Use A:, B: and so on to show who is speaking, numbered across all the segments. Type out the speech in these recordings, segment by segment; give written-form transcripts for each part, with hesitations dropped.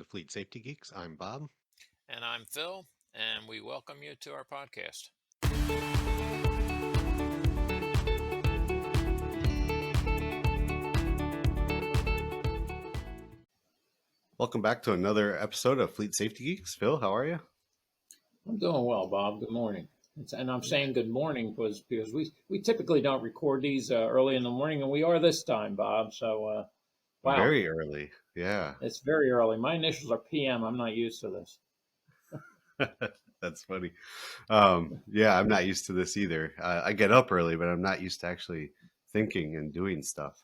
A: to Fleet Safety Geeks. I'm Bob.
B: And I'm Phil, and we welcome you to our podcast.
A: Welcome back to another episode of Fleet Safety Geeks. Phil, how are you?
C: I'm doing well, Bob. Good morning. And I'm saying good morning because we typically don't record these early in the morning, and we are this time, Bob. So, wow,
A: Very early. Yeah,
C: it's very early. My initials are PM. I'm not used to this.
A: that's funny. Yeah, I'm not used to this either. I get up early, but I'm not used to actually thinking and doing stuff.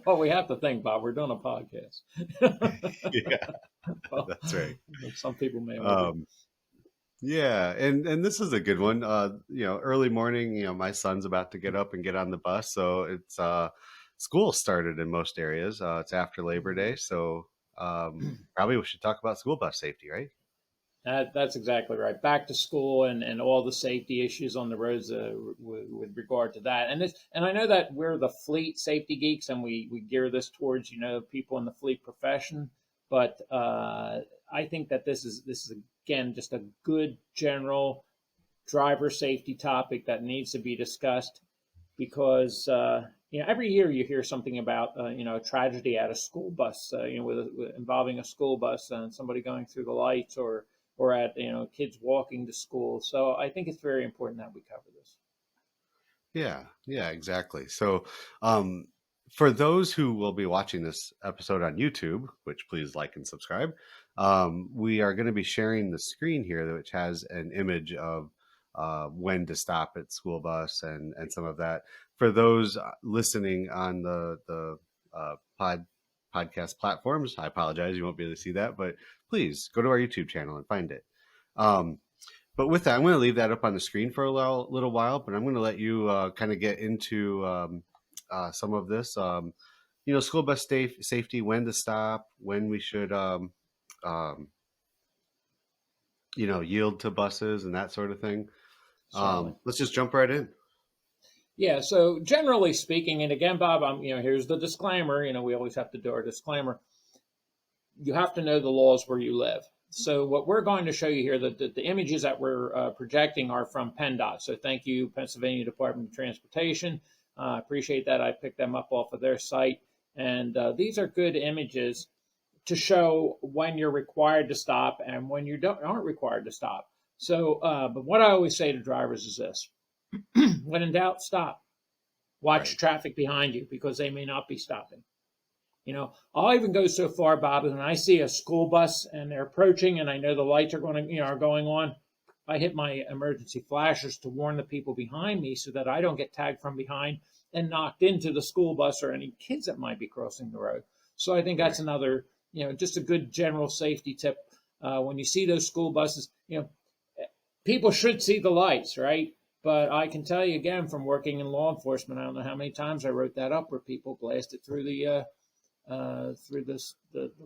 C: Well, we have to think, Bob. We're doing a podcast.
A: Yeah,
C: Well,
A: that's right.
C: some people may argue.
A: Um, yeah, and this is a good one. Early morning. My son's about to get up and get on the bus, so it's school started in most areas. It's after Labor Day, so probably we should talk about school bus safety, right?
C: That's exactly right. Back to school and all the safety issues on the roads with regard to that. And I know that we're the fleet safety geeks and we gear this towards, people in the fleet profession. But I think that this is again just a good general driver safety topic that needs to be discussed because every year you hear something about a tragedy at a school bus, with involving a school bus and somebody going through the lights or at kids walking to school. So I think it's very important that we cover this.
A: Yeah, exactly. So, for those who will be watching this episode on YouTube, which please like and subscribe, we are going to be sharing the screen here, which has an image of when to stop at school bus and some of that. For those listening on the podcast platforms, I apologize, you won't be able to see that, but please go to our YouTube channel and find it. But with that, I'm going to leave that up on the screen for a little while, but I'm going to let you kind of get into some of this. School bus safety, when to stop, when we should, yield to buses and that sort of thing.
C: Certainly.
A: Let's just jump right in.
C: Yeah. So generally speaking, and again, Bob, here's the disclaimer. We always have to do our disclaimer. You have to know the laws where you live. So what we're going to show you here, the images that we're projecting are from PennDOT. So thank you, Pennsylvania Department of Transportation. Appreciate that. I picked them up off of their site. And these are good images to show when you're required to stop and when you aren't required to stop. So, but what I always say to drivers is this. When in doubt, stop. Watch
A: Right.
C: traffic behind you because they may not be stopping. I'll even go so far, Bob, when I see a school bus and they're approaching and I know the lights are going on, I hit my emergency flashers to warn the people behind me so that I don't get tagged from behind and knocked into the school bus or any kids that might be crossing the road. So I think that's
A: Right.
C: another, just a good general safety tip. When you see those school buses, people should see the lights, right? But I can tell you again from working in law enforcement, I don't know how many times I wrote that up where people blasted through the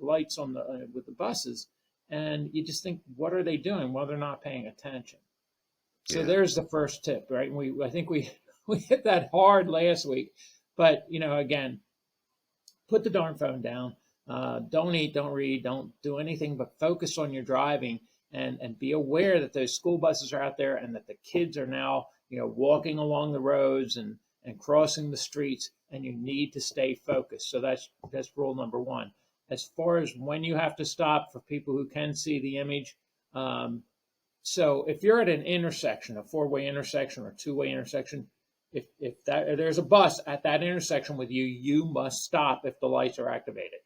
C: lights on the with the buses, and you just think, what are they doing? Well, they're not paying attention. So
A: Yeah.
C: there's the first tip, right? And I think we hit that hard last week, but again, put the darn phone down. Don't eat, don't read, don't do anything but focus on your driving and be aware that those school buses are out there and that the kids are now walking along the roads and crossing the streets, and you need to stay focused. So that's rule number one. As far as when you have to stop, for people who can see the image, so if you're at an intersection, a four-way intersection or two-way intersection, if there's a bus at that intersection with you, you must stop if the lights are activated.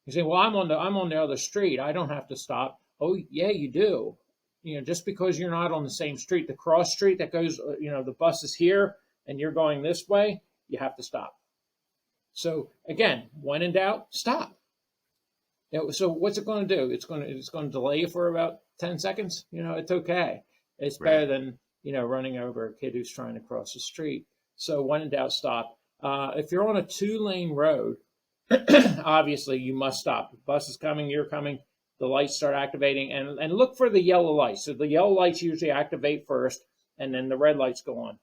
C: You say, well, I'm on the other street, I don't have to stop. Oh yeah, you do. Just because you're not on the same street, the cross street that goes, the bus is here and you're going this way, you have to stop. So again, when in doubt, stop. So what's it going to do? It's going to delay you for about 10 seconds. It's okay. It's better
A: Right.
C: than running over a kid who's trying to cross the street. So when in doubt, stop. If you're on a 2-lane road, obviously you must stop. The bus is coming, you're coming. The lights start activating, and look for the yellow lights. So the yellow lights usually activate first, and then the red lights go on.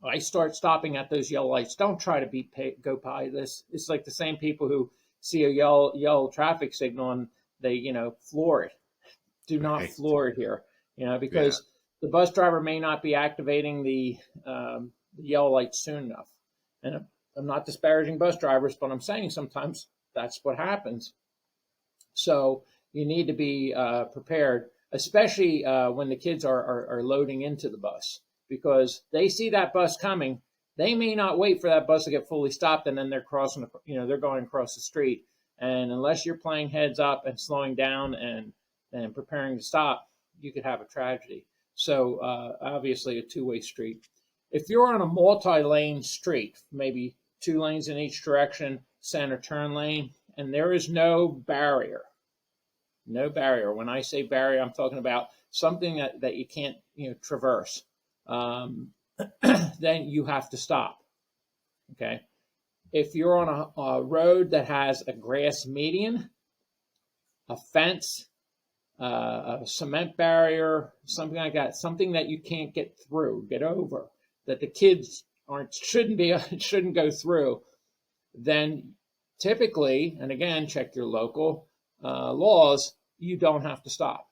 C: I start stopping at those yellow lights. Don't try to go by this. It's like the same people who see a yellow traffic signal and they, floor it. Do not
A: Right.
C: floor it here,
A: Yeah.
C: because the bus driver may not be activating the yellow light soon enough. And I'm not disparaging bus drivers, but I'm saying sometimes that's what happens. So you need to be prepared, especially when the kids are loading into the bus, because they see that bus coming. They may not wait for that bus to get fully stopped, and then they're crossing, they're going across the street. And unless you're playing heads up and slowing down and preparing to stop, you could have a tragedy. So obviously, a two-way street. If you're on a multi-lane street, maybe 2 lanes in each direction, center turn lane, and there is no barrier. When I say barrier, I'm talking about something that you can't, traverse. Um, then you have to stop. Okay. If you're on a road that has a grass median, a fence, a cement barrier, something like that, something that you can't get over, that the kids aren't shouldn't go through, then typically, and again, check your local laws, you don't have to stop.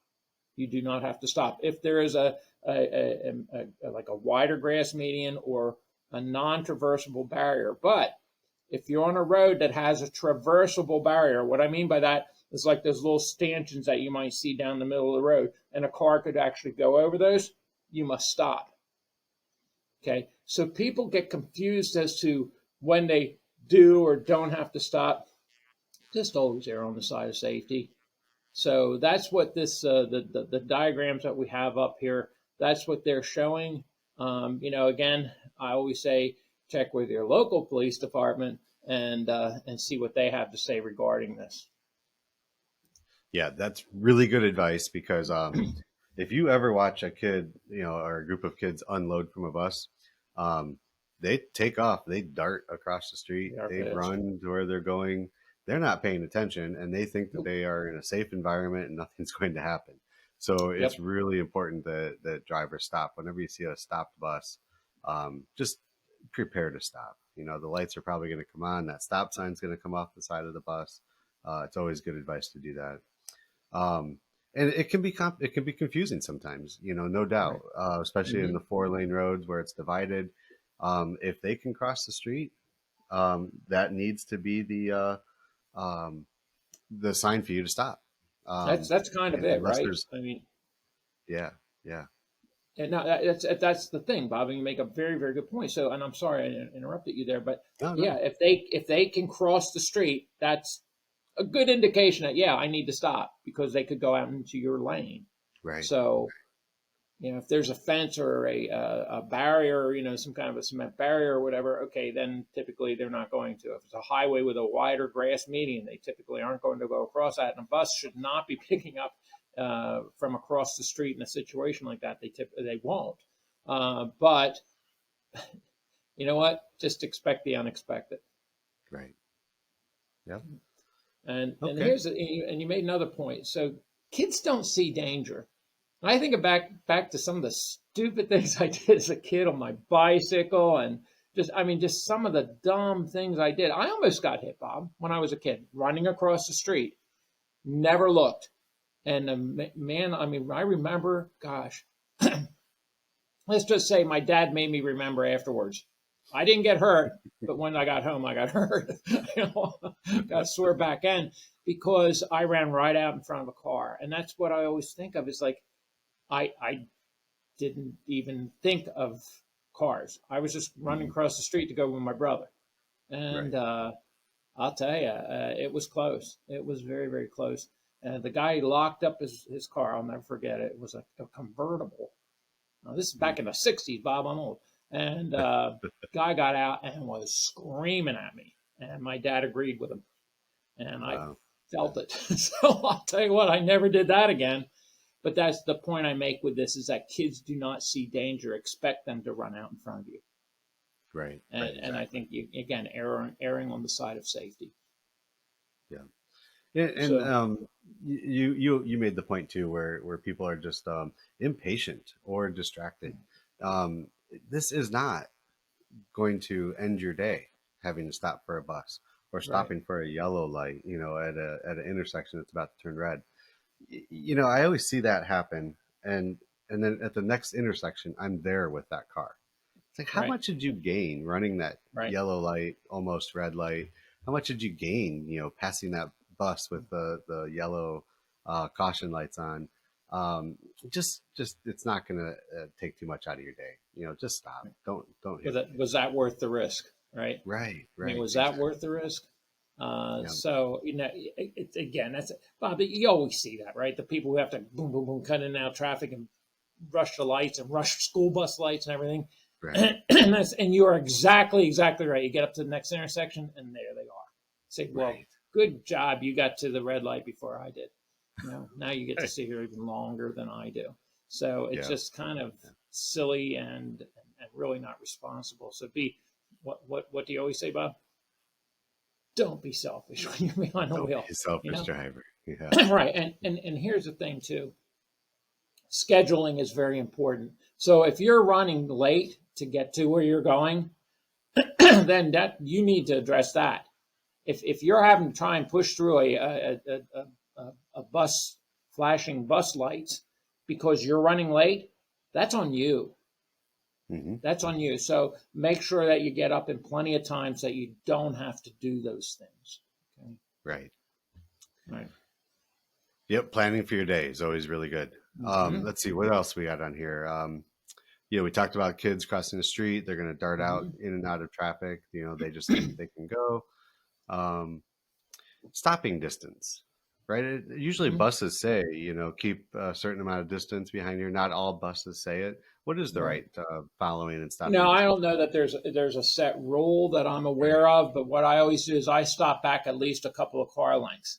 C: You do not have to stop. If there is like a wider grass median or a non-traversable barrier, but if you're on a road that has a traversable barrier, what I mean by that is like those little stanchions that you might see down the middle of the road, and a car could actually go over those, you must stop. Okay, so people get confused as to when they do or don't have to stop. Just always err on the side of safety. So that's what the diagrams that we have up here. That's what they're showing. Again, I always say check with your local police department and see what they have to say regarding this.
A: Yeah, that's really good advice because if you ever watch a kid, or a group of kids unload from a bus, um, they take off, they dart across the street,
C: They are
A: they
C: fast.
A: run to where they're going. They're not paying attention and they think that
C: Nope.
A: they are in a safe environment and nothing's going to happen. So it's
C: Yep.
A: really important that drivers stop. Whenever you see a stopped bus, just prepare to stop. The lights are probably going to come on, that stop sign's going to come off the side of the bus. It's always good advice to do that. Um, and it can be confusing sometimes, no doubt,
C: Right.
A: especially in
C: Mm-hmm.
A: the 4 lane roads where it's divided. If they can cross the street, that needs to be the sign for you to stop.
C: That's
A: Um,
C: that's kind of it,
A: Unless
C: right?
A: there's,
C: I mean,
A: yeah, yeah,
C: and no, that's the thing, Bob. And you make a very very good point. So, and I'm sorry I interrupted you there, but
A: no,
C: yeah,
A: no,
C: if they can cross the street, that's a good indication that yeah, I need to stop because they could go out into your lane.
A: right,
C: So if there's a fence or a barrier, some kind of a cement barrier or whatever, okay, then typically they're not going to. If it's a highway with a wider grass median, they typically aren't going to go across that. And a bus should not be picking up from across the street in a situation like that. They won't. But you know what? Just expect the unexpected.
A: right, yeah,
C: And
A: okay,
C: here's and you made another point. So kids don't see danger. I think back to some of the stupid things I did as a kid on my bicycle, and just some of the dumb things I did. I almost got hit, Bob, when I was a kid, running across the street. Never looked, and man, I remember. Gosh, let's just say my dad made me remember afterwards. I didn't get hurt, but when I got home, I got hurt. Got a sore back end because I ran right out in front of a car, and that's what I always think of. Is like I didn't even think of cars. I was just running
A: hmm,
C: across the street to go with my brother,
A: right,
C: and I'll tell you, it was close. It was very, very close. The guy locked up his car. I'll never forget it. It was a convertible. Now, this is
A: mhm.
C: back in the '60s, Bob. I'm old. And guy got out and was screaming at me, and my dad agreed with him, and I
A: Wow,
C: felt it. So I'll tell you what, I never did that again. But that's the point I make with this is that kids do not see danger, expect them to run out in front of you.
A: right,
C: And,
A: right,
C: and I
A: exactly,
C: think, again, erring on the side of safety.
A: yeah. And
C: So,
A: you made the point too, where people are just impatient or distracted. Um, this is not going to end your day having to stop for a bus or
C: Right.
A: stopping for a yellow light, at an intersection that's about to turn red. I always see that happen, and then at the next intersection, I'm there with that car. It's like, how
C: Right.
A: much did you gain running that
C: Right.
A: yellow light, almost red light? How much did you gain, passing that bus with the yellow caution lights on? Um, just it's not going to take too much out of your day. Just stop. Don't hit me.
C: Was that worth the risk? Right.
A: Right,
C: I mean,
A: right,
C: was that
A: exactly.
C: worth the risk?
A: Yeah,
C: So again, that's Bob. You always see that, right? The people who have to boom, boom, boom, cut in and out traffic and rush the lights and rush school bus lights and everything.
A: right,
C: And you are exactly right. You get up to the next intersection, and there they are. Say, well,
A: right.
C: good job, you got to the red light before I did. Now you get to sit here even longer than I do. So it's
A: Yeah,
C: just kind of silly and really not responsible. So be what do you always say, Bob? Don't be selfish when you're behind the
A: don't be
C: wheel.
A: a
C: You
A: selfish
C: know,
A: driver. Yeah.
C: right? And here's the thing too. Scheduling is very important. So if you're running late to get to where you're going, then that you need to address that. If you're having to try and push through a bus flashing bus lights because you're running late, that's on you.
A: Hmm.
C: That's on you. So make sure that you get up in plenty of time so that you don't have to do those things. Okay.
A: Right.
C: Right.
A: Yep, planning for your day is always really good.
C: Mm-hmm.
A: Let's see what else we got on here. We talked about kids crossing the street. They're going to dart out
C: Mm-hmm.
A: in and out of traffic. They just think they can go. Um, Stopping distance, right? Usually
C: Mm-hmm.
A: buses say, keep a certain amount of distance behind you. Not all buses say it. What is the
C: Right.
A: right following and
C: You know,
A: stopping
C: I
A: distance?
C: don't know that there's a set rule that I'm
A: Right,
C: aware of, but what I always do is I stop back at least a couple of car lengths,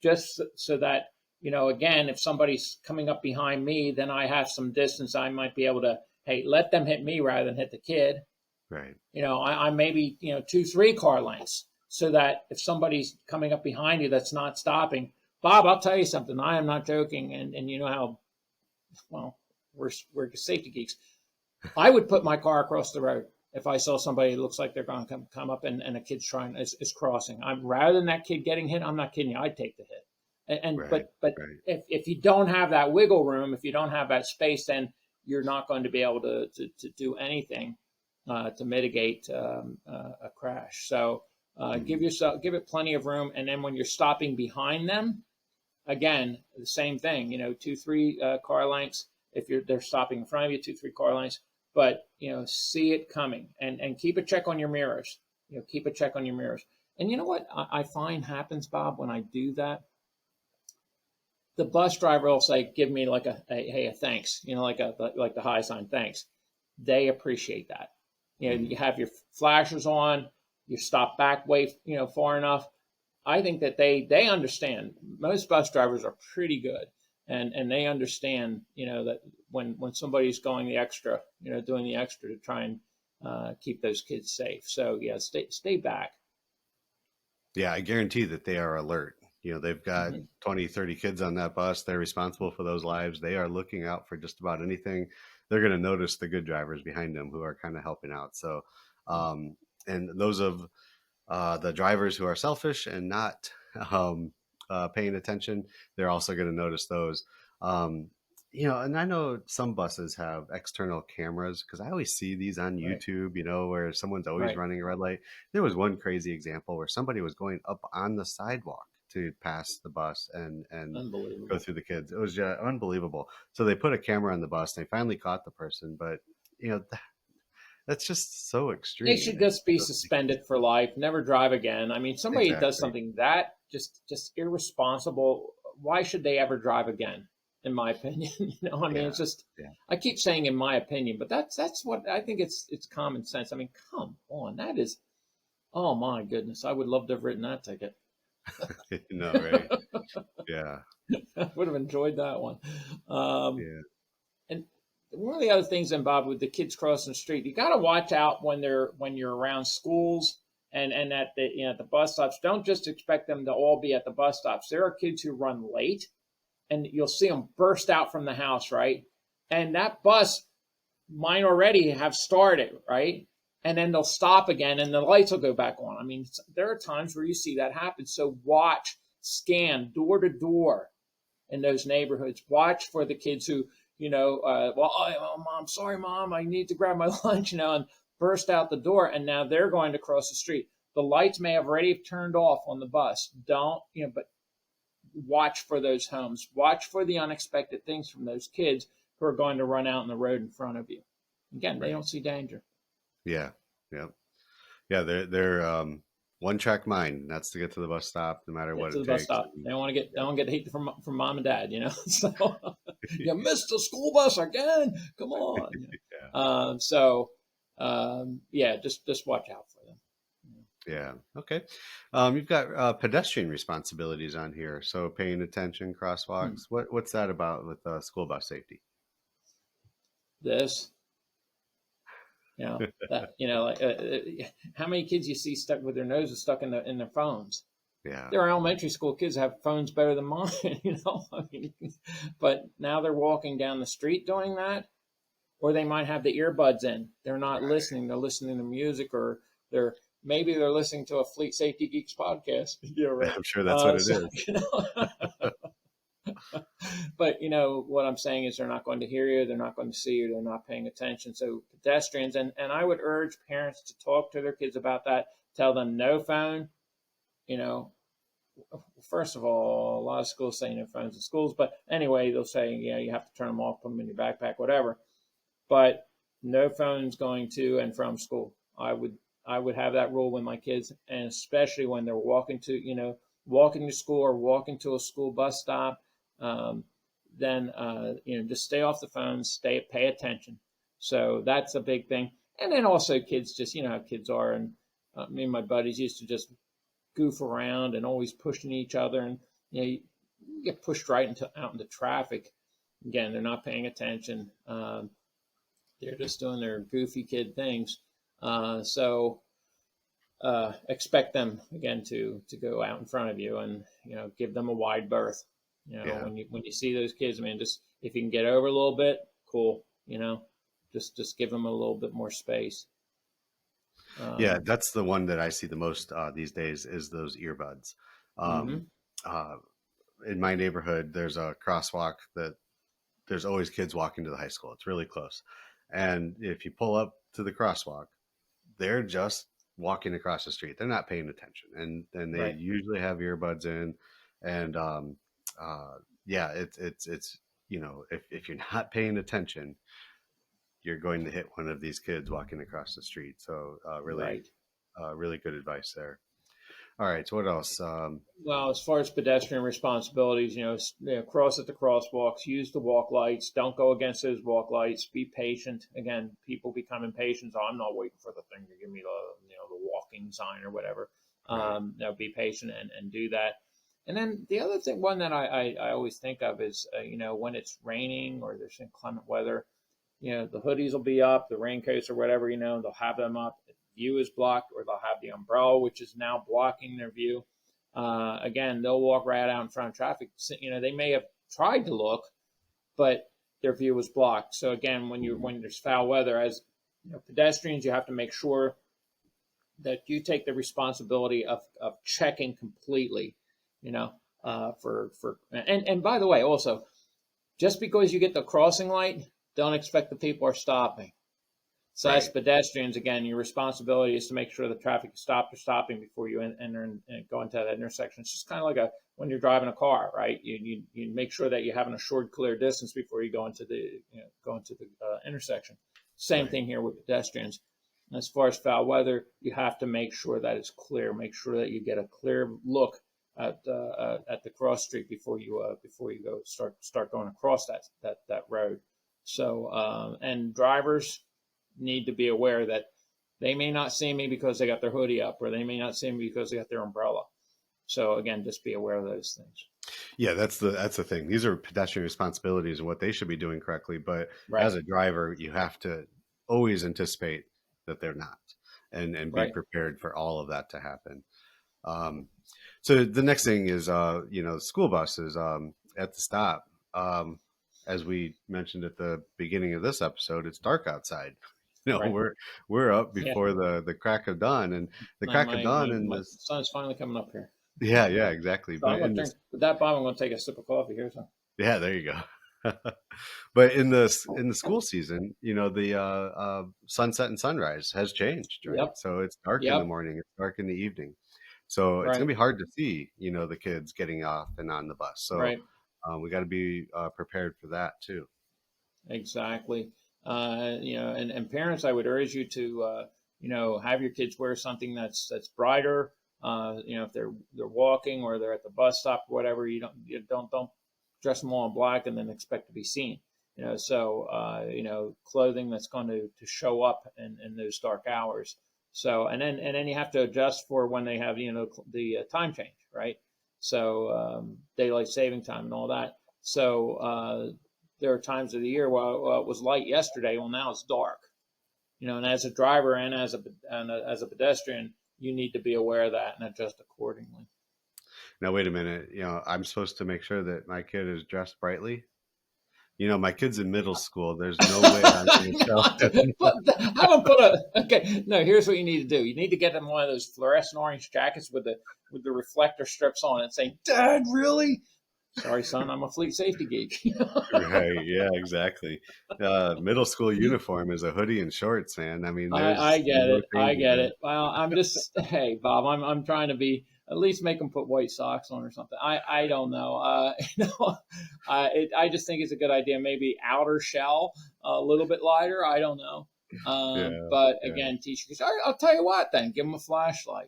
C: just so that again, if somebody's coming up behind me, then I have some distance. I might be able to, hey, let them hit me rather than hit the kid.
A: right,
C: I maybe 2, 3 car lengths, so that if somebody's coming up behind you that's not stopping, Bob, I'll tell you something. I am not joking, and you know how well we're safety geeks. I would put my car across the road if I saw somebody that looks like they're going to come up and a kid's is crossing. I'm rather than that kid getting hit. I'm not kidding you. I'd take the hit.
A: right,
C: But
A: right.
C: if you don't have that wiggle room, if you don't have that space, then you're not going to be able to do anything to mitigate a crash. So
A: Mhm.
C: give it plenty of room, and then when you're stopping behind them, again, the same thing, 2, 3 car lengths. If they're stopping in front of you, 2, 3 car lengths, but see it coming, and keep a check on your mirrors. Keep a check on your mirrors. And you know what I find happens, Bob, when I do that? The bus driver will say, "Give me like a thanks," like the high sign, thanks. They appreciate that.
A: Mhm.
C: You have your flashers on, you stop back way far enough. I think that they understand. Most bus drivers are pretty good, and they understand that when somebody's going the extra, doing the extra to try and keep those kids safe. So yeah, stay back.
A: Yeah, I guarantee that they are alert. They've got
C: Mm-hmm.
A: 20, 30 kids on that bus. They're responsible for those lives. They are looking out for just about anything. They're going to notice the good drivers behind them who are kind of helping out. So, um, and those of the drivers who are selfish and not paying attention, they're also going to notice those. Um, and I know some buses have external cameras because I always see these on
C: Right,
A: YouTube, where someone's always
C: right,
A: running a red light. There was one crazy example where somebody was going up on the sidewalk to pass the bus and go
C: unbelievable.
A: through the kids. It was just unbelievable. So they put a camera on the bus. And they finally caught the person, but that's just so
C: They
A: extreme.
C: should
A: It's
C: just be
A: just ridiculous.
C: suspended for life, never drive again. I mean, somebody does
A: Exactly.
C: something that just irresponsible. Why should they ever drive again? In my opinion, I mean,
A: Yeah.
C: it's just.
A: Yeah.
C: I keep saying in my opinion, but that's what I think. It's common sense. I mean, come on, that is. Oh my goodness, I would love to have written that ticket.
A: Right? Yeah.
C: I would have enjoyed that one. Um,
A: Yeah.
C: and one of the other things, then, Bob, with the kids crossing the street, you got to watch out when you're around schools and at the bus stops. Don't just expect them to all be at the bus stops. There are kids who run late, and you'll see them burst out from the house, right? And that bus might already have started, right? and then they'll stop again and the lights will go back on. I mean, there are times where you see that happen. So watch, scan door to door in those neighborhoods. Watch for the kids who, Mom, sorry, Mom, I need to grab my lunch, and burst out the door. And now they're going to cross the street. The lights may have already turned off on the bus. Don't, but watch for those homes. Watch for the unexpected things from those kids who are going to run out in the road in front of you. Again, they
A: Right.
C: don't see danger.
A: Yeah. Yeah. Yeah. They're one track mind. That's to get to the bus stop, no matter
C: Get
A: what
C: to
A: it
C: the bus
A: takes.
C: stop.
A: And,
C: They don't want to get, they
A: yeah.
C: don't get hate from mom and dad. So you missed the school bus again. Come on.
A: Yeah.
C: Yeah, just watch out for them.
A: Yeah. Okay. You've got pedestrian responsibilities on here. So paying attention,
C: Hmm.
A: crosswalks. What's that about with school bus safety?
C: This, that, like how many kids you see stuck with their noses stuck in their phones?
A: Yeah.
C: There are elementary school kids that have phones better than mine, I mean, but now they're walking down the street doing that, or they might have the earbuds in. They're not
A: Right.
C: listening. They're listening to music, or maybe they're listening to a Fleet Safety Geeks podcast. Yeah, right.
A: I'm sure that's what it
C: So
A: is.
C: but what I'm saying is they're not going to hear you. They're not going to see you. They're not paying attention. So pedestrians, and I would urge parents to talk to their kids about that. Tell them no phone. You know, First of all, a lot of schools say no phones in schools, but anyway, they'll say, yeah, you have to turn them off, put them in your backpack, whatever. But no phones going to and from school. I would have that rule with my kids, and especially when they're walking to school or walking to a school bus stop. Um, then just stay off the phone, pay attention. So that's a big thing. And then also kids, just how kids are, and me and my buddies used to just goof around and always pushing each other, and you get pushed right out into traffic. Again, they're not paying attention. They're just doing their goofy kid things. So expect them again to go out in front of you, and give them a wide berth.
A: Yeah.
C: When you see those kids, I mean, just if you can get over a little bit, cool. Just give them a little bit more space.
A: Yeah.
C: Um,
A: That's the one that I see the most these days is those earbuds. Um,
C: mhm.
A: uh, in my neighborhood, there's a crosswalk that there's always kids walking to the high school. It's really close. And if you pull up to the crosswalk, they're just walking across the street. They're not paying attention. And they
C: Right,
A: usually have earbuds in. And yeah, it's if you're not paying attention, you're going to hit one of these kids walking across the street. So
C: right.
A: really good advice there. All right. So what else?
C: Well, as far as pedestrian responsibilities, cross at the crosswalks, use the walk lights, don't go against those walk lights, be patient. Again, people become impatient. So I'm not waiting for the thing to give me the walking sign or whatever.
A: Right.
C: Be patient and do that. And then the other thing, one that I always think of is, when it's raining or there's inclement weather, the hoodies will be up, the raincoats or whatever, they'll have them up. If the view is blocked, or they'll have the umbrella, which is now blocking their view. Again, they'll walk right out in front of traffic. So, they may have tried to look, but their view was blocked. So again,
A: Mhm.
C: when there's foul weather, as pedestrians, you have to make sure that you take the responsibility of checking completely. And by the way, also, just because you get the crossing light, don't expect the people are stopping. So as
A: Right.
C: pedestrians, again, your responsibility is to make sure the traffic is stopped or stopping before you enter and go into that intersection. It's just kind of like when you're driving a car, right? You make sure that you have an assured clear distance before you go into the intersection. Same
A: Right.
C: thing here with pedestrians. As far as foul weather, you have to make sure that it's clear. Make sure that you get a clear look at the cross street before you go start going across that road. So and drivers need to be aware that they may not see me because they got their hoodie up, or they may not see me because they got their umbrella. So again, just be aware of those things.
A: Yeah, that's the thing. These are pedestrian responsibilities and what they should be doing correctly. But
C: Right,
A: as a driver, you have to always anticipate that they're not, and be
C: right.
A: prepared for all of that to happen. Um, so the next thing is, school buses at the stop. As we mentioned at the beginning of this episode, it's dark outside.
C: Right.
A: we're up
C: Yeah.
A: before the crack of dawn, and the
C: My
A: crack of
C: my
A: dawn
C: my
A: in
C: my
A: this.
C: son's finally coming up here.
A: Yeah, yeah, exactly.
C: So I'm
A: But
C: gonna
A: in
C: drink
A: this,
C: with that, Bob. I'm gonna take a sip of coffee here. So.
A: yeah, there you go. But in the school season, the sunset and sunrise has changed, right?
C: Yep.
A: So it's dark in the
C: Yep.
A: morning, it's dark in the evening. So it's gonna
C: Right.
A: be hard to see, the kids getting off and on the bus. So
C: Right.
A: we got to be prepared for that too.
C: Exactly. And parents, I would urge you to, have your kids wear something that's brighter. If they're walking or they're at the bus stop or whatever, you don't dress them all in black and then expect to be seen. Clothing that's going to show up in those dark hours. So, and then you have to adjust for when they have, the time change, right? So, daylight saving time and all that. So, there are times of the year well, it was light yesterday. Well, now it's dark. And as a driver and as a pedestrian, you need to be aware of that and adjust accordingly.
A: Now wait a minute, I'm supposed to make sure that my kid is dressed brightly. My kid's in middle school. There's no way I'm going to tell him.
C: Have them put a okay. No, here's what you need to do. You need to get them one of those fluorescent orange jackets with the reflector strips on it, saying, "Dad, really? Sorry, son, I'm a fleet safety geek."
A: Right. Yeah, exactly. Middle school uniform is a hoodie and shorts, man. I mean,
C: I
A: there's
C: get
A: no
C: it. I
A: changing
C: get
A: that.
C: it. Well, I'm just, hey, Bob, I'm trying to be, at least make them put white socks on or something. I don't know. I just think it's a good idea. Maybe outer shell a little bit lighter. I don't know.
A: Yeah.
C: But
A: Yeah.
C: again, teachers, I'll tell you what, then give them a flashlight.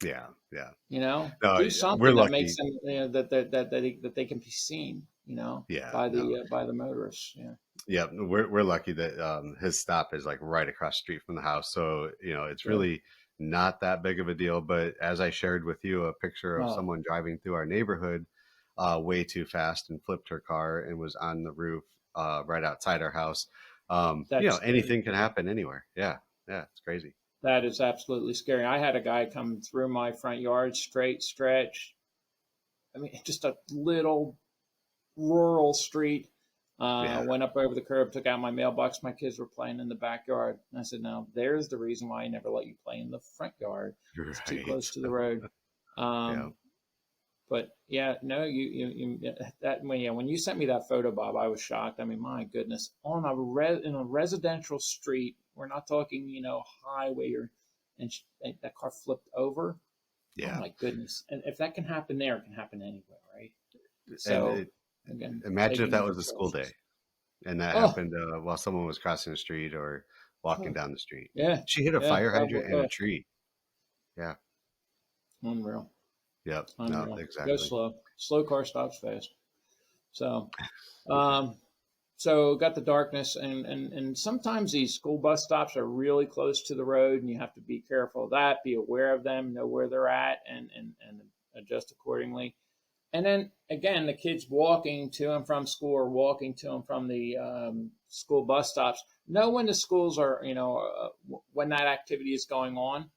A: Yeah. Yeah.
C: Do
A: No, we're
C: something that makes
A: lucky.
C: them, that they can be seen,
A: Yeah.
C: by
A: No.
C: the motorists. Yeah.
A: Yeah. We're lucky that his stop is like right across the street from the house. So, it's
C: Good.
A: really not that big of a deal. But as I shared with you a picture of
C: Oh,
A: someone driving through our neighborhood way too fast and flipped her car and was on the roof right outside our house.
C: that's scary.
A: Anything can happen anywhere. Yeah. Yeah. It's crazy.
C: That is absolutely scary. I had a guy come through my front yard, straight stretch. I mean, just a little rural street.
A: Yeah.
C: Went up over the curb, took out my mailbox. My kids were playing in the backyard. And I said, "Now, there's the reason why I never let you play in the front yard. It's too
A: Right.
C: close to the road."
A: Yeah.
C: Um, but yeah, no, when you sent me that photo, Bob, I was shocked. I mean, my goodness, on in a residential street, we're not talking, highway and that car flipped over. Oh
A: Yeah.
C: my goodness! And if that can happen there, it can happen anywhere, right?
A: And
C: So again,
A: imagine if
C: taking
A: that
C: the
A: was a school day
C: precautions.
A: and that
C: Oh
A: happened while someone was crossing the street or walking
C: oh,
A: down the street.
C: yeah,
A: She hit a
C: yeah,
A: fire
C: probably.
A: hydrant and a
C: Oh,
A: tree. Yeah.
C: unreal,
A: Yep. No,
C: unreal. Go
A: exactly.
C: slow. Slow car stops fast. So, um, so got the darkness, and sometimes these school bus stops are really close to the road, and you have to be careful of that, be aware of them, know where they're at, and adjust accordingly. And then again, the kids walking to and from school or walking to and from the school bus stops, know when the schools are, when that activity is going on.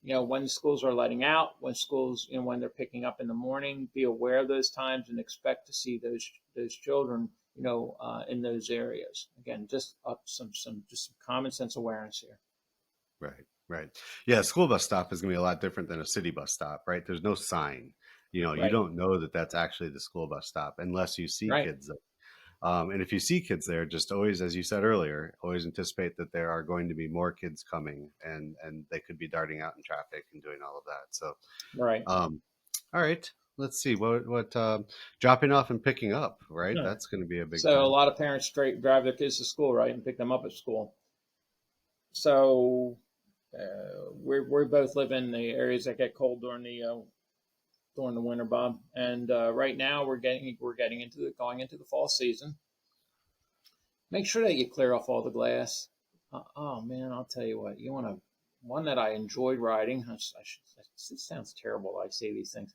C: When schools are letting out, when schools, when they're picking up in the morning, be aware of those times and expect to see those children, in those areas. Again, just just some common sense awareness here.
A: Right. Right. Yeah. School bus stop is going to be a lot different than a city bus stop, right? There's no sign. You
C: Right,
A: don't know that that's actually the school bus stop unless you see
C: right,
A: kids there. And if you see kids there, just always, as you said earlier, always anticipate that there are going to be more kids coming, and they could be darting out in traffic and doing all of that. So,
C: right.
A: um, all right, let's see what dropping off and picking up, right?
C: Huh.
A: That's going to be a big
C: So a
A: time.
C: lot of parents straight drive their kids to school, right, and pick them up at school. So we both live in the areas that get cold during the winter, Bob. And right now we're going into the fall season. Make sure that you clear off all the glass. Oh man, I'll tell you what. You want to one that I enjoyed riding. It sounds terrible. I say these things,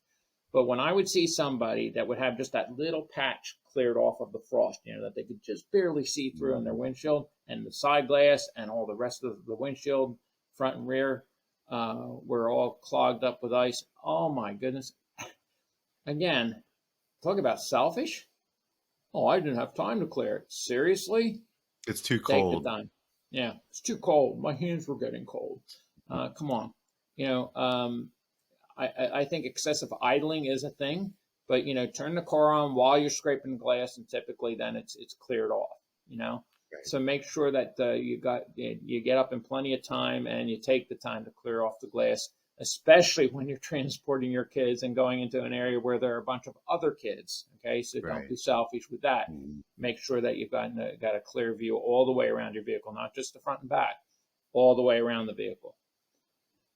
C: but when I would see somebody that would have just that little patch cleared off of the frost, that they could just barely see through in their windshield, and the side glass and all the rest of the windshield, front and rear, were all clogged up with ice. Oh my goodness! Again, talk about selfish. Oh, I didn't have time to clear it. Seriously?
A: It's too
C: Take the
A: cold.
C: time. Yeah, it's too cold. My hands were getting cold. Come on. You know, I think excessive idling is a thing, but turn the car on while you're scraping glass, and typically then it's cleared off. You know,
A: Right.
C: so make sure that you get up in plenty of time and you take the time to clear off the glass, especially when you're transporting your kids and going into an area where there are a bunch of other kids. Okay, so don't
A: Right.
C: be selfish with that.
A: Mhm.
C: Make sure that you've got a clear view all the way around your vehicle, not just the front and back, all the way around the vehicle.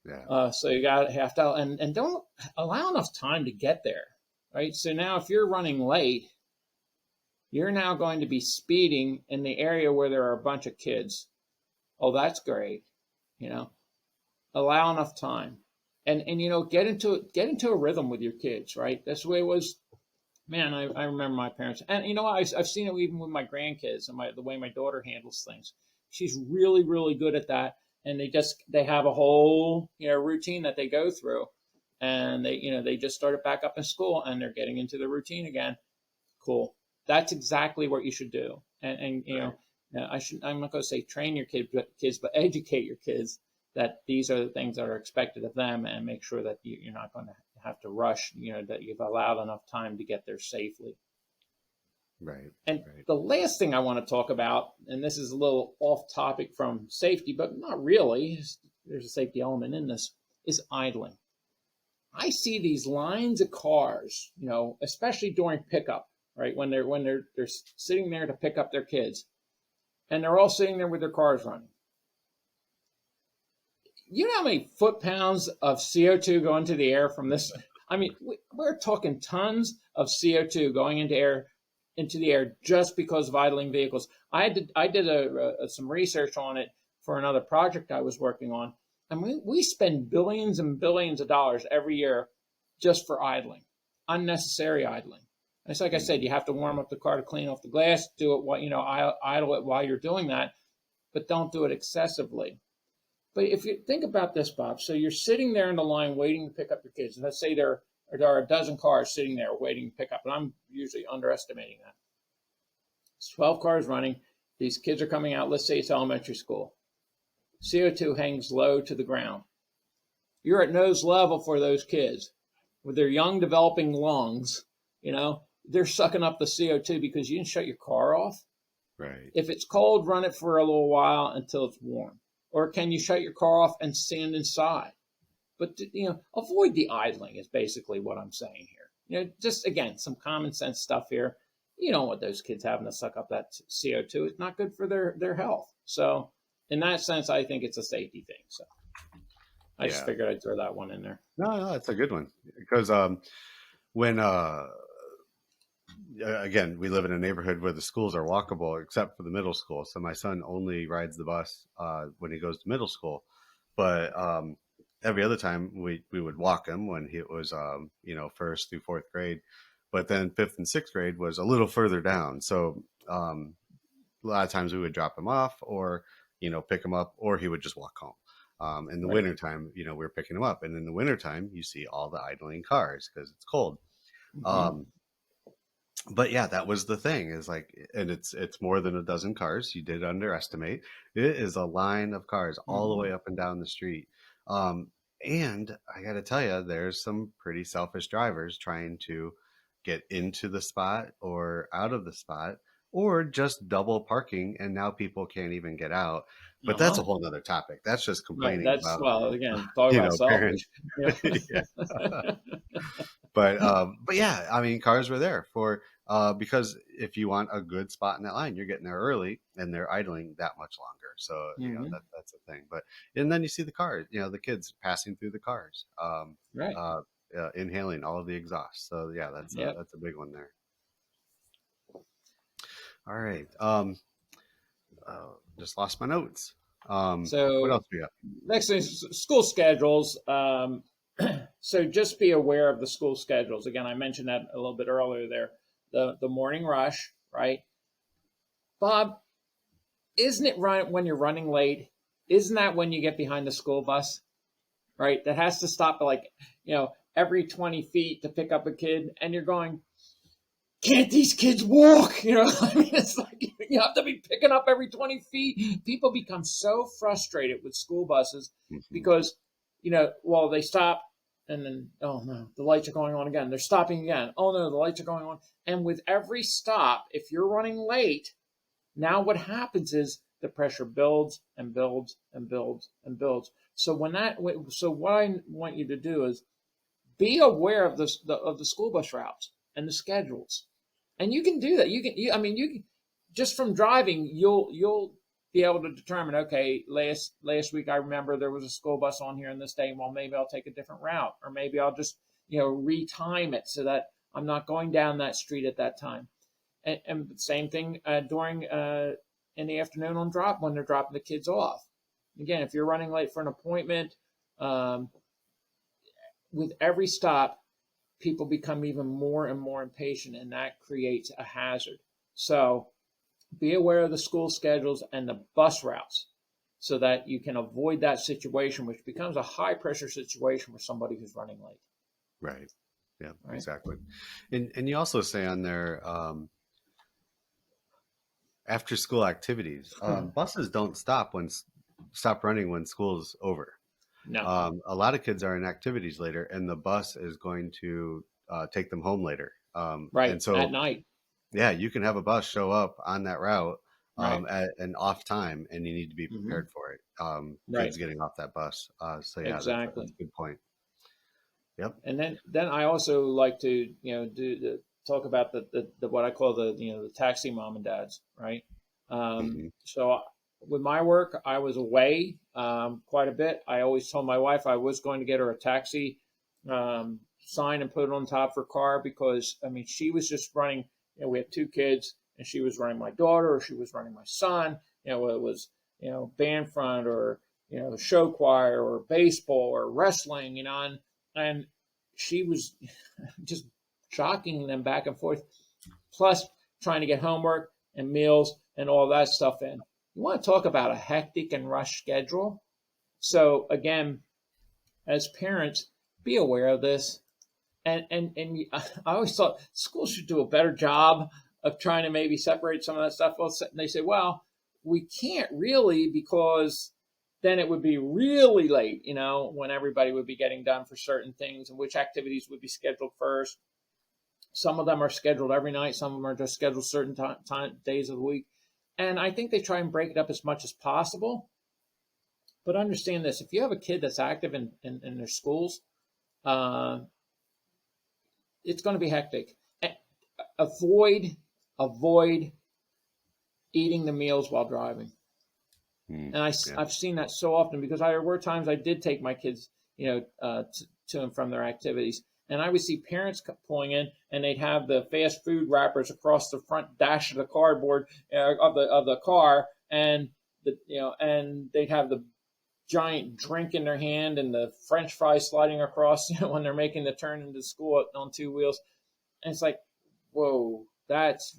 A: Yeah.
C: So you have to, and don't allow enough time to get there, right? So now if you're running late, you're now going to be speeding in the area where there are a bunch of kids. Oh, that's great. You know, allow enough time, and get into a rhythm with your kids, right? That's the way it was. Man, I remember my parents, and I've seen it even with my grandkids and the way my daughter handles things. She's really really good at that, and they have a whole routine that they go through, and they just started back up in school and they're getting into the routine again. Cool. That's exactly what you should do, and
A: Right.
C: I'm not going to say train your kids, but educate your kids that these are the things that are expected of them, and make sure that you're not going to have to rush, that you've allowed enough time to get there safely.
A: Right.
C: And
A: Right.
C: the last thing I want to talk about, and this is a little off topic from safety, but not really, there's a safety element in this, is idling. I see these lines of cars, especially during pickup, right? When they're sitting there to pick up their kids, and they're all sitting there with their cars running. You know how many foot pounds of CO2 go into the air from this? I mean, we're talking tons of CO2 going into the air just because of idling vehicles. I did some research on it for another project I was working on, and we spend billions and billions of dollars every year just for idling, unnecessary idling. It's like I said,
A: Mhm.
C: you have to warm up the car to clean off the glass, do it idle it while you're doing that, but don't do it excessively. But if you think about this, Bob, so you're sitting there in the line waiting to pick up your kids. And let's say there are a dozen cars sitting there waiting to pick up, and I'm usually underestimating that. It's 12 cars running. These kids are coming out. Let's say it's elementary school. CO2 hangs low to the ground. You're at nose level for those kids with their young developing lungs. They're sucking up the CO2 because you didn't shut your car off.
A: Right.
C: If it's cold, run it for a little while until it's warm. Or can you shut your car off and stand inside? But avoid the idling is basically what I'm saying here. Just again, some common sense stuff here. You don't want those kids having to suck up that CO2. It's not good for their health. So in that sense, I think it's a safety thing. So I just
A: Yeah.
C: figured I'd throw that one in there.
A: No, no, that's a good one because when again, we live in a neighborhood where the schools are walkable except for the middle school. So my son only rides the bus when he goes to middle school, but every other time we would walk him when he was first through fourth grade, but then fifth and sixth grade was a little further down. So a lot of times we would drop him off or pick him up, or he would just walk home. In the
C: Right.
A: wintertime, we were picking him up, and in the wintertime you see all the idling cars because it's cold.
C: Mm-hmm.
A: um, but yeah, that was the thing is like, and it's more than a dozen cars. You did underestimate. It is a line of cars all the
C: Mm-hmm.
A: way up and down the street. um, and I gotta tell you, there's some pretty selfish drivers trying to get into the spot or out of the spot, or just double parking, and now people can't even get out. But that's a
C: Uh-huh.
A: whole nother topic. That's just
C: Right.
A: complaining
C: That's
A: about
C: well, again, talk about
A: parents.
C: selfish. Yeah.
A: Yeah. But yeah, I mean, cars were there for because if you want a good spot in that line, you're getting there early, and they're idling that much longer. So
C: Mm-hmm.
A: that's a thing. But and then you see the cars, the kids passing through the cars,
C: Right.
A: uh, inhaling all of the exhaust. So yeah,
C: Yep.
A: that's a big one there. All right, just lost my notes. What
C: So
A: else we got?
C: next thing is school schedules. So just be aware of the school schedules. Again, I mentioned that a little bit earlier there. The morning rush, right? Bob, isn't it right when you're running late? Isn't that when you get behind the school bus, right? That has to stop like, every 20 feet to pick up a kid, and you're going, can't these kids walk? I mean, it's like you have to be picking up every 20 feet. People become so frustrated with school buses
A: Mhm.
C: because, well, they stop and then, oh no, the lights are going on again. They're stopping again. Oh no, the lights are going on. And with every stop, if you're running late, now what happens is the pressure builds and builds and builds and builds. So what I want you to do is be aware of the school bus routes and the schedules, and you can do that. I mean, you can, just from driving, you'll be able to determine. Okay, last week I remember there was a school bus on here in this day. Well, maybe I'll take a different route, or maybe I'll just retime it so that I'm not going down that street at that time. And same thing during in the afternoon on drop when they're dropping the kids off. Again, if you're running late for an appointment, um, with every stop, people become even more and more impatient, and that creates a hazard. So be aware of the school schedules and the bus routes so that you can avoid that situation, which becomes a high pressure situation for somebody who's running late.
A: Right. Yeah,
C: Right.
A: exactly. And you also say on there, after school activities, buses don't stop running when school's over.
C: No.
A: A lot of kids are in activities later, and the bus is going to take them home later. And
C: Right. At
A: so,
C: night.
A: yeah, you can have a bus show up on that route
C: Right.
A: at an off time, and you need to be
C: Hmm.
A: prepared for it.
C: Right.
A: Kids getting off that bus. So yeah, that's
C: Exactly.
A: a good point. Yep.
C: And then I also like to talk about the what I call the taxi mom and dads, right?
A: Hmm.
C: So with my work, I was away quite a bit. I always told my wife I was going to get her a taxi sign and put it on top of her car because I mean she was just running. We have two kids, and she was running my daughter, or she was running my son. It was band front or show choir or baseball or wrestling, and she was just jockeying them back and forth, plus trying to get homework and meals and all that stuff in. You want to talk about a hectic and rush schedule? So again, as parents, be aware of this. And I always thought schools should do a better job of trying to maybe separate some of that stuff. Well, they say, well, we can't really because then it would be really late, when everybody would be getting done for certain things and which activities would be scheduled first. Some of them are scheduled every night. Some of them are just scheduled certain days of the week. And I think they try and break it up as much as possible. But understand this: if you have a kid that's active in their schools, uh, it's going to be hectic. Avoid avoid eating the meals while driving.
A: Mm,
C: And
A: yeah.
C: I've seen that so often because there were times I did take my kids, to and from their activities, and I would see parents pulling in, and they'd have the fast food wrappers across the front dash of the cardboard of the car, and and they'd have the giant drink in their hand and the French fries sliding across, when they're making the turn into school on two wheels. And it's like, whoa, that's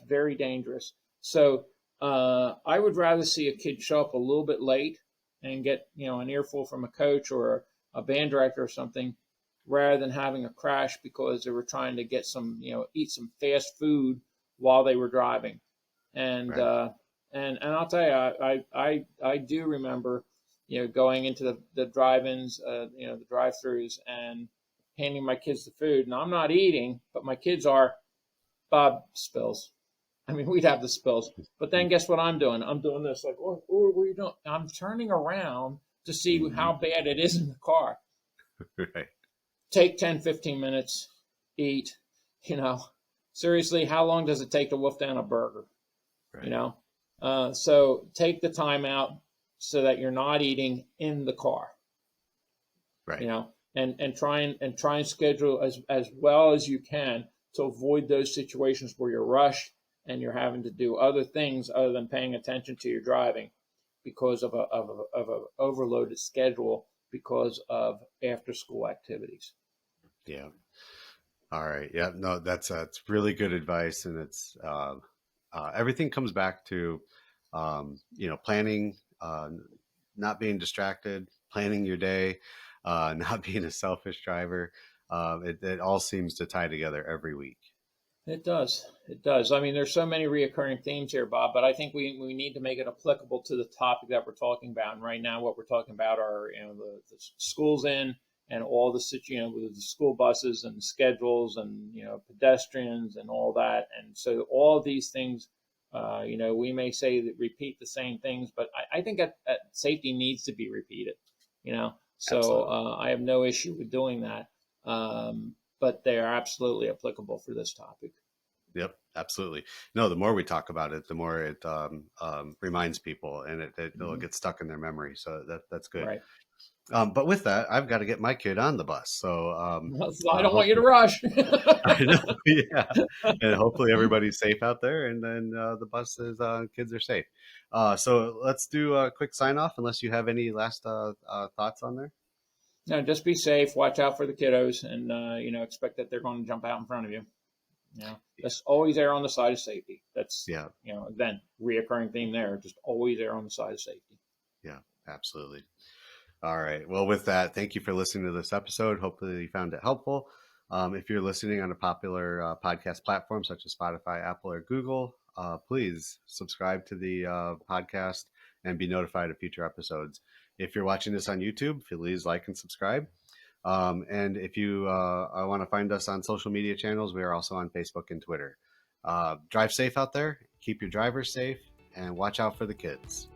C: very dangerous. So I would rather see a kid show up a little bit late and get an earful from a coach or a band director or something, rather than having a crash because they were trying to get some eat some fast food while they were driving. And
A: Right.
C: uh, and I'll tell you, I do remember going into the drive-ins, the drive-throughs, and handing my kids the food. And I'm not eating, but my kids are. Bob spills. I mean, we'd have the spills. But then guess what I'm doing? I'm doing this like, what are you doing? I'm turning around to see
A: Hmm.
C: how bad it is in the car.
A: Right.
C: Take 10, 15 minutes, eat. You know, seriously, how long does it take to wolf down a burger? You
A: Right.
C: know, so take the time out so that you're not eating in the car.
A: Right.
C: And try and schedule as well as you can to avoid those situations where you're rushed and you're having to do other things other than paying attention to your driving because of a overloaded schedule because of after school activities.
A: Yeah. All right. Yeah. No, that's really good advice, and it's everything comes back to planning, not being distracted, planning your day, not being a selfish driver. It all seems to tie together every week.
C: It does. It does. I mean, there's so many reoccurring themes here, Bob, but I think we need to make it applicable to the topic that we're talking about. And right now, what we're talking about are, the schools in and all with the school buses and schedules and, pedestrians and all that. And so all these things, we may say that repeat the same things, but I think that safety needs to be repeated, you know. So
A: Absolutely.
C: I have no issue with doing that. But they are absolutely applicable for this topic.
A: Yep, absolutely. No, the more we talk about it, the more it reminds people, and it'll
C: Hmm.
A: get stuck in their memory. So that's good.
C: Right.
A: But with that, I've got to get my kid on the bus. So
C: So I don't want you to
A: hopefully,
C: rush.
A: I know, yeah, and hopefully everybody's safe out there, and then the buses, kids are safe. So let's do a quick sign off, unless you have any last thoughts on there.
C: No, just be safe. Watch out for the kiddos, and expect that they're going to jump out in front of you.
A: Yeah,
C: Just always err on the side of safety. That's
A: yeah,
C: again, reoccurring theme there. Just always err on the side of safety.
A: yeah, absolutely. All right. Well, with that, thank you for listening to this episode. Hopefully, you found it helpful. If you're listening on a popular podcast platform such as Spotify, Apple, or Google, please subscribe to the podcast and be notified of future episodes. If you're watching this on YouTube, please like and subscribe. And if you want to find us on social media channels, we are also on Facebook and Twitter. Drive safe out there, keep your drivers safe, and watch out for the kids.